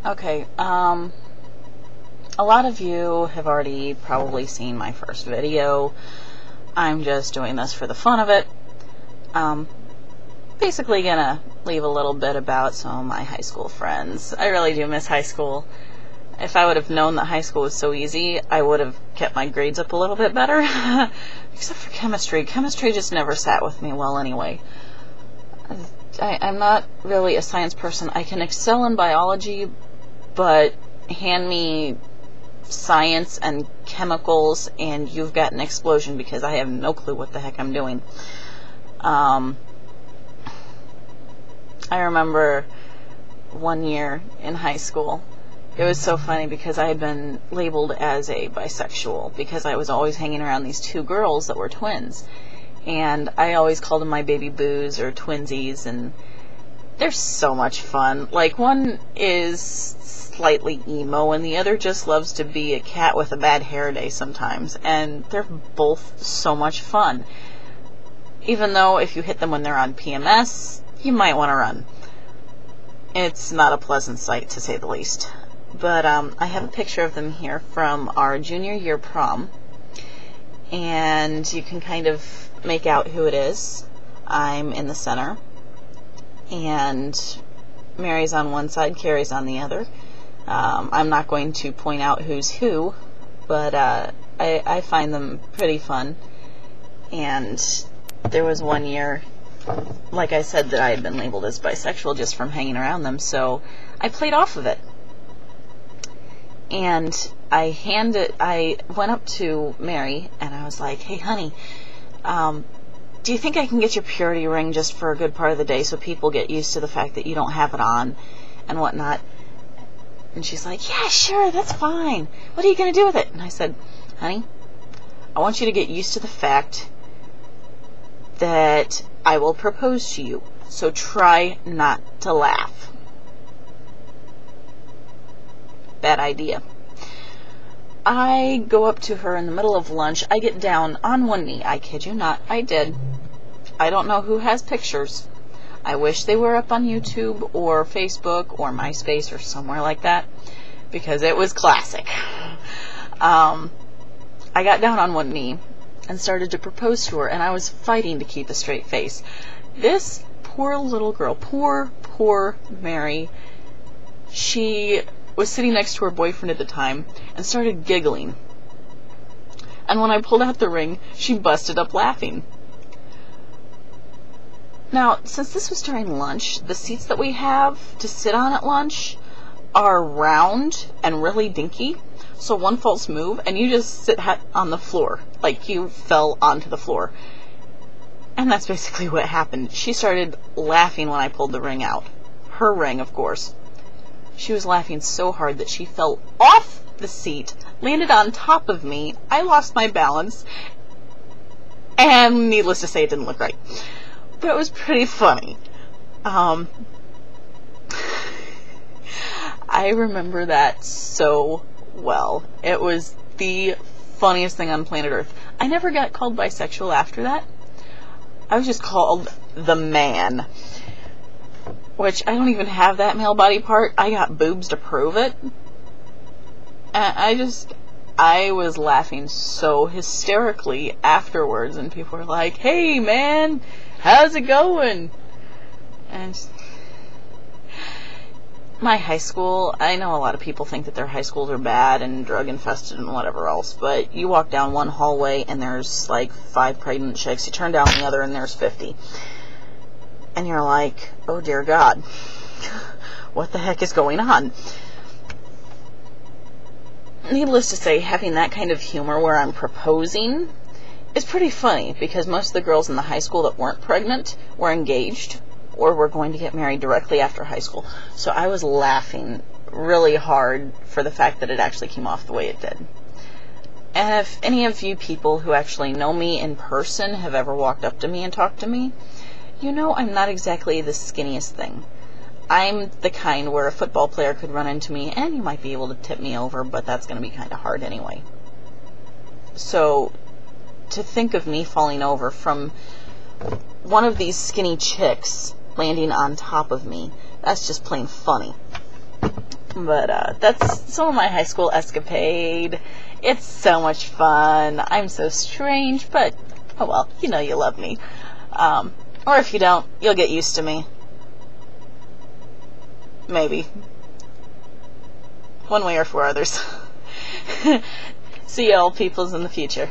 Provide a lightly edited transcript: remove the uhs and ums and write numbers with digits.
Okay, a lot of you have already probably seen my first video. I'm just doing this for the fun of it. Basically gonna leave a little bit about some of my high school friends. I really do miss high school. If I would have known that high school was so easy, I would have kept my grades up a little bit better. Except for chemistry. Chemistry just never sat with me well anyway. I'm not really a science person. I can excel in biology, but hand me science and chemicals and you've got an explosion because I have no clue what the heck I'm doing. I remember one year in high school, it was so funny because I had been labeled as a bisexual because I was always hanging around these two girls that were twins, and I always called them my baby boos or twinsies, and they're so much fun. Like, one is slightly emo and the other just loves to be a cat with a bad hair day sometimes, and they're both so much fun. Even though if you hit them when they're on PMS, you might want to run. It's not a pleasant sight, to say the least. But I have a picture of them here from our junior year prom, and you can kind of make out who it is. I'm in the center, and Mary's on one side, Carrie's on the other. I'm not going to point out who's who, but I find them pretty fun. And there was one year, like I said, that I had been labeled as bisexual just from hanging around them, so I played off of it. And I went up to Mary and I was like, "Hey honey, do you think I can get your purity ring just for a good part of the day so people get used to the fact that you don't have it on and whatnot?" And she's like, "Yeah, sure, that's fine. What are you going to do with it?" And I said, "Honey, I want you to get used to the fact that I will propose to you, so try not to laugh." Bad idea. I go up to her in the middle of lunch. I get down on one knee. I kid you not, I did. I don't know who has pictures. I wish they were up on YouTube or Facebook or MySpace or somewhere like that, because it was classic. I got down on one knee and started to propose to her, and I was fighting to keep a straight face. This poor little girl, poor Mary, she was sitting next to her boyfriend at the time and started giggling. And when I pulled out the ring, she busted up laughing. Now, since this was during lunch, the seats that we have to sit on at lunch are round and really dinky, so one false move and you just sit on the floor, like you fell onto the floor. And that's basically what happened. She started laughing when I pulled the ring out. Her ring, of course. She was laughing so hard that she fell off the seat, landed on top of me, I lost my balance, and needless to say, it didn't look right. But it was pretty funny. I remember that so well. It was the funniest thing on planet Earth. I never got called bisexual after that. I was just called the man, which I don't even have that male body part. I got boobs to prove it. And I was laughing so hysterically afterwards, and people were like, "Hey man, how's it going?" And my high school, I know a lot of people think that their high schools are bad and drug infested and whatever else, but you walk down one hallway and there's like 5 pregnant chicks. You turn down the other and there's 50. And you're like, oh dear God, what the heck is going on? Needless to say, having that kind of humor where I'm proposing is pretty funny, because most of the girls in the high school that weren't pregnant were engaged or were going to get married directly after high school. So I was laughing really hard for the fact that it actually came off the way it did. And if any of you people who actually know me in person have ever walked up to me and talked to me, you know I'm not exactly the skinniest thing. I'm the kind where a football player could run into me and you might be able to tip me over, but that's going to be kind of hard anyway. So to think of me falling over from one of these skinny chicks landing on top of me, that's just plain funny. But that's some of my high school escapade. It's so much fun. I'm so strange, but oh well, you know you love me. Or if you don't, you'll get used to me. Maybe. One way or for others. See y'all peoples in the future.